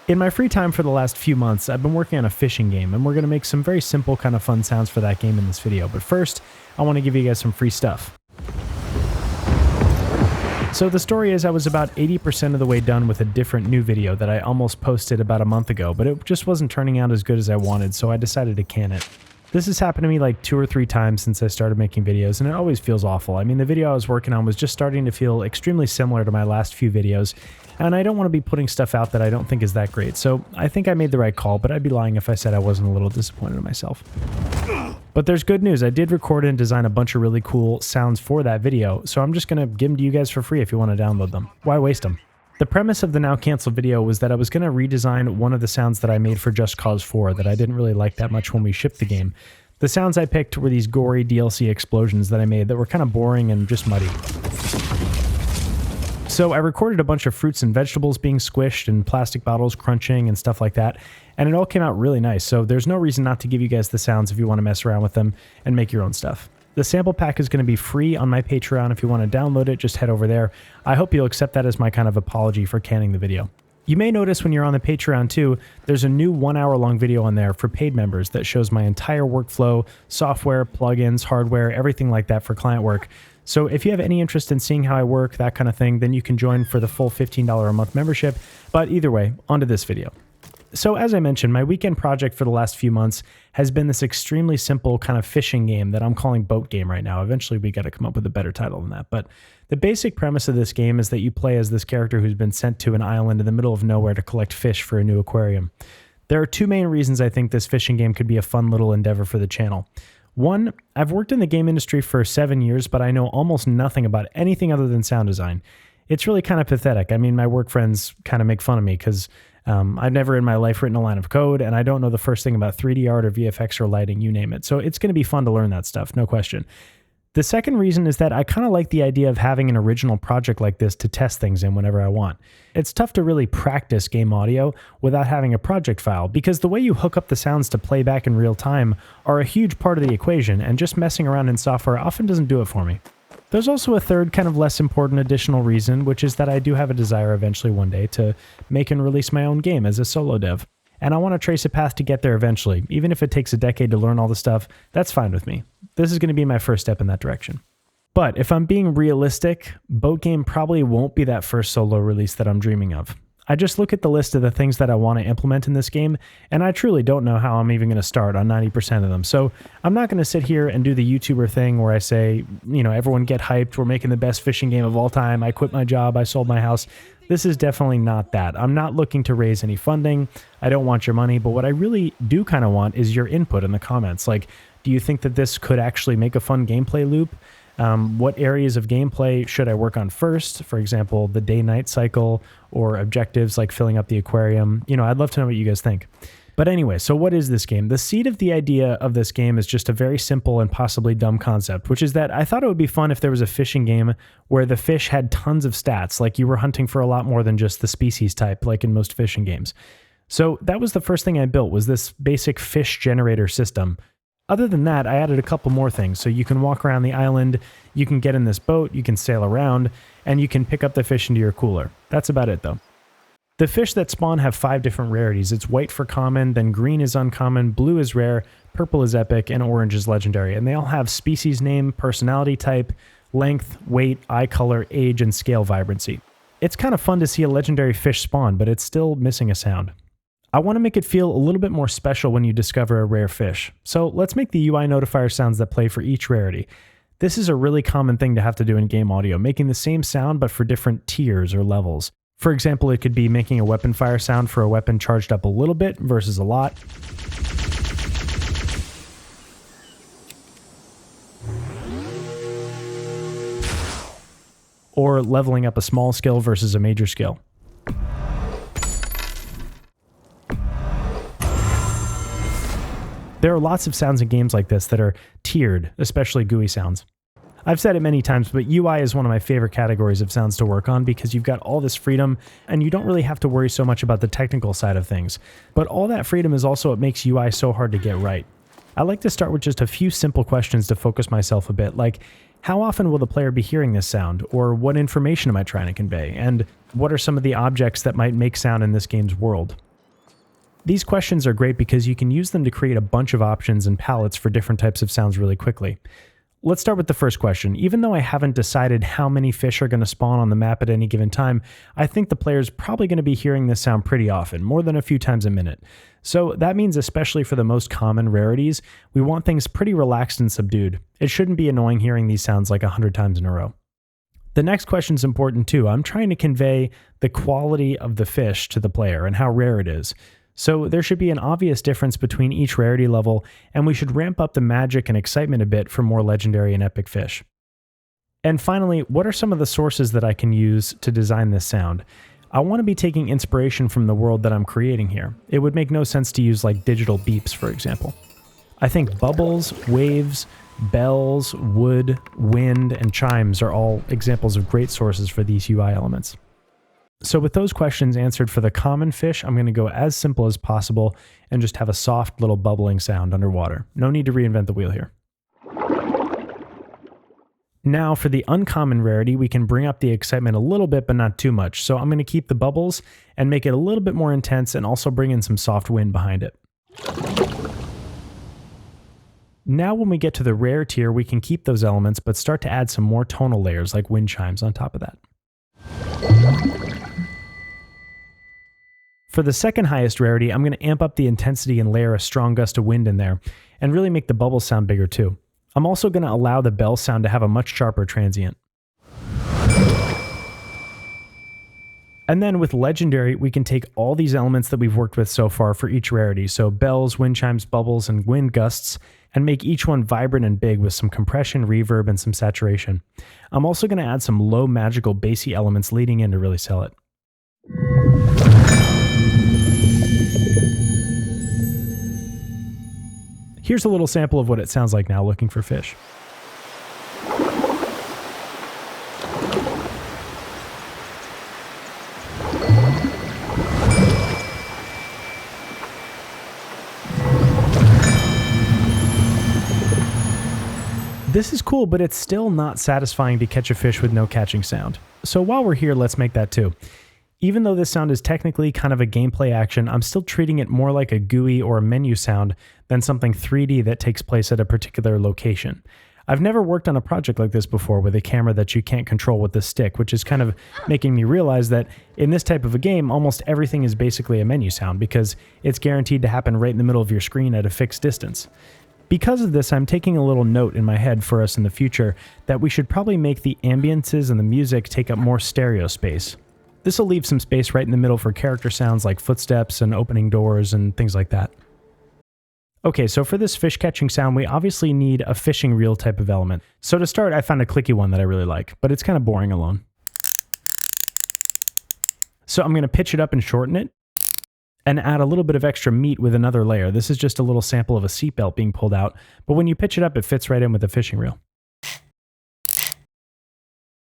In my free time for the last few months, I've been working on a fishing game, and we're going to make some very simple kind of fun sounds for that game in this video. But first, I want to give you guys some free stuff. So the story is I was about 80% of the way done with a different new video that I almost posted about a month ago, but it just wasn't turning out as good as I wanted, so I decided to can it. This has happened to me like 2 or 3 times since I started making videos, and it always feels awful. I mean, the video I was working on was just starting to feel extremely similar to my last few videos, and I don't want to be putting stuff out that I don't think is that great, so I think I made the right call, but I'd be lying if I said I wasn't a little disappointed in myself. But there's good news. I did record and design a bunch of really cool sounds for that video, so I'm just going to give them to you guys for free if you want to download them. Why waste them? The premise of the now canceled video was that I was going to redesign one of the sounds that I made for Just Cause 4 that I didn't really like that much when we shipped the game. The sounds I picked were these gory DLC explosions that I made that were kind of boring and just muddy. So I recorded a bunch of fruits and vegetables being squished and plastic bottles crunching and stuff like that, and it all came out really nice, so there's no reason not to give you guys the sounds if you want to mess around with them and make your own stuff. The sample pack is going to be free on my Patreon. If you want to download it, just head over there. I hope you'll accept that as my kind of apology for canning the video. You may notice when you're on the Patreon too, there's a new 1 hour long video on there for paid members that shows my entire workflow, software, plugins, hardware, everything like that for client work. So if you have any interest in seeing how I work, that kind of thing, then you can join for the full $15 a month membership. But either way, onto this video. So as I mentioned, my weekend project for the last few months has been this extremely simple kind of fishing game that I'm calling Boat Game right now. Eventually we got to come up with a better title than that. But the basic premise of this game is that you play as this character who's been sent to an island in the middle of nowhere to collect fish for a new aquarium. There are 2 main reasons I think this fishing game could be a fun little endeavor for the channel. One, I've worked in the game industry for 7 years, but I know almost nothing about anything other than sound design. It's really kind of pathetic. I mean, my work friends kind of make fun of me because I've never in my life written a line of code, and I don't know the first thing about 3D art or VFX or lighting, you name it. So it's going to be fun to learn that stuff, no question. The second reason is that I kind of like the idea of having an original project like this to test things in whenever I want. It's tough to really practice game audio without having a project file, because the way you hook up the sounds to play back in real time are a huge part of the equation, and just messing around in software often doesn't do it for me. There's also a third kind of less important additional reason, which is that I do have a desire eventually one day to make and release my own game as a solo dev. And I want to trace a path to get there eventually. Even if it takes a decade to learn all the stuff, that's fine with me. This is going to be my first step in that direction. But if I'm being realistic, Boat Game probably won't be that first solo release that I'm dreaming of. I just look at the list of the things that I want to implement in this game, and I truly don't know how I'm even going to start on 90% of them. So I'm not going to sit here and do the YouTuber thing where I say, you know, everyone get hyped, we're making the best fishing game of all time, I quit my job, I sold my house. This is definitely not that. I'm not looking to raise any funding. I don't want your money, but what I really do kind of want is your input in the comments. Like, do you think that this could actually make a fun gameplay loop? What areas of gameplay should I work on first? For example, the day-night cycle or objectives like filling up the aquarium. You know, I'd love to know what you guys think. But anyway, so what is this game? The seed of the idea of this game is just a very simple and possibly dumb concept, which is that I thought it would be fun if there was a fishing game where the fish had tons of stats, like you were hunting for a lot more than just the species type, like in most fishing games. So that was the first thing I built, was this basic fish generator system. Other than that, I added a couple more things. So you can walk around the island, you can get in this boat, you can sail around, and you can pick up the fish into your cooler. That's about it though. The fish that spawn have 5 different rarities. It's white for common, then green is uncommon, blue is rare, purple is epic, and orange is legendary. And they all have species name, personality type, length, weight, eye color, age, and scale vibrancy. It's kind of fun to see a legendary fish spawn, but it's still missing a sound. I want to make it feel a little bit more special when you discover a rare fish. So let's make the UI notifier sounds that play for each rarity. This is a really common thing to have to do in game audio, making the same sound but for different tiers or levels. For example, it could be making a weapon fire sound for a weapon charged up a little bit versus a lot. Or leveling up a small skill versus a major skill. There are lots of sounds in games like this that are tiered, especially GUI sounds. I've said it many times, but UI is one of my favorite categories of sounds to work on because you've got all this freedom and you don't really have to worry so much about the technical side of things. But all that freedom is also what makes UI so hard to get right. I like to start with just a few simple questions to focus myself a bit, like how often will the player be hearing this sound, or what information am I trying to convey, and what are some of the objects that might make sound in this game's world? These questions are great because you can use them to create a bunch of options and palettes for different types of sounds really quickly. Let's start with the first question. Even though I haven't decided how many fish are going to spawn on the map at any given time, I think the player's probably going to be hearing this sound pretty often, more than a few times a minute. So that means especially for the most common rarities, we want things pretty relaxed and subdued. It shouldn't be annoying hearing these sounds like 100 times in a row. The next question is important too. I'm trying to convey the quality of the fish to the player and how rare it is. So there should be an obvious difference between each rarity level, and we should ramp up the magic and excitement a bit for more legendary and epic fish. And finally, what are some of the sources that I can use to design this sound? I want to be taking inspiration from the world that I'm creating here. It would make no sense to use like digital beeps, for example. I think bubbles, waves, bells, wood, wind, and chimes are all examples of great sources for these UI elements. So with those questions answered for the common fish, I'm going to go as simple as possible and just have a soft little bubbling sound underwater. No need to reinvent the wheel here. Now for the uncommon rarity, we can bring up the excitement a little bit, but not too much. So I'm going to keep the bubbles and make it a little bit more intense and also bring in some soft wind behind it. Now when we get to the rare tier, we can keep those elements, but start to add some more tonal layers like wind chimes on top of that. For the second highest rarity, I'm going to amp up the intensity and layer a strong gust of wind in there, and really make the bubbles sound bigger too. I'm also going to allow the bell sound to have a much sharper transient. And then with legendary, we can take all these elements that we've worked with so far for each rarity, so bells, wind chimes, bubbles, and wind gusts, and make each one vibrant and big with some compression, reverb, and some saturation. I'm also going to add some low magical bassy elements leading in to really sell it. Here's a little sample of what it sounds like now looking for fish. This is cool, but it's still not satisfying to catch a fish with no catching sound. So while we're here, let's make that too. Even though this sound is technically kind of a gameplay action, I'm still treating it more like a GUI or a menu sound than something 3D that takes place at a particular location. I've never worked on a project like this before with a camera that you can't control with the stick, which is kind of making me realize that in this type of a game, almost everything is basically a menu sound because it's guaranteed to happen right in the middle of your screen at a fixed distance. Because of this, I'm taking a little note in my head for us in the future that we should probably make the ambiences and the music take up more stereo space. This will leave some space right in the middle for character sounds like footsteps and opening doors and things like that. Okay, so for this fish catching sound, we obviously need a fishing reel type of element. So to start, I found a clicky one that I really like, but it's kind of boring alone. So I'm going to pitch it up and shorten it, and add a little bit of extra meat with another layer. This is just a little sample of a seatbelt being pulled out, but when you pitch it up, it fits right in with the fishing reel.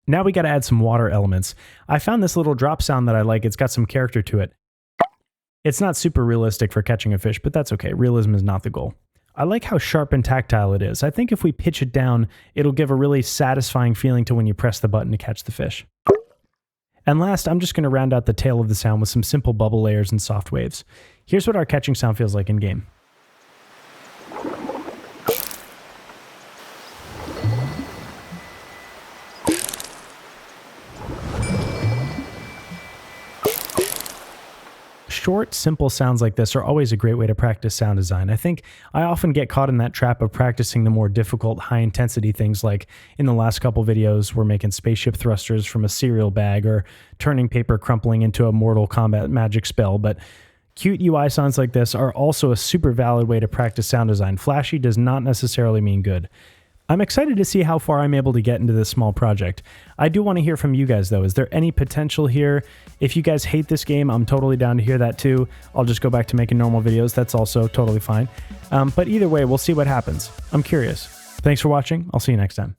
Now we got to add some water elements. I found this little drop sound that I like. It's got some character to it. It's not super realistic for catching a fish, but that's okay. Realism is not the goal. I like how sharp and tactile it is. I think if we pitch it down, it'll give a really satisfying feeling to when you press the button to catch the fish. And last, I'm just going to round out the tail of the sound with some simple bubble layers and soft waves. Here's what our catching sound feels like in game. Short, simple sounds like this are always a great way to practice sound design. I think I often get caught in that trap of practicing the more difficult, high-intensity things like in the last couple videos, we're making spaceship thrusters from a cereal bag or turning paper crumpling into a Mortal Kombat magic spell, but cute UI sounds like this are also a super valid way to practice sound design. Flashy does not necessarily mean good. I'm excited to see how far I'm able to get into this small project. I do want to hear from you guys though. Is there any potential here? If you guys hate this game, I'm totally down to hear that too. I'll just go back to making normal videos. That's also totally fine. But either way, we'll see what happens. I'm curious. Thanks for watching. I'll see you next time.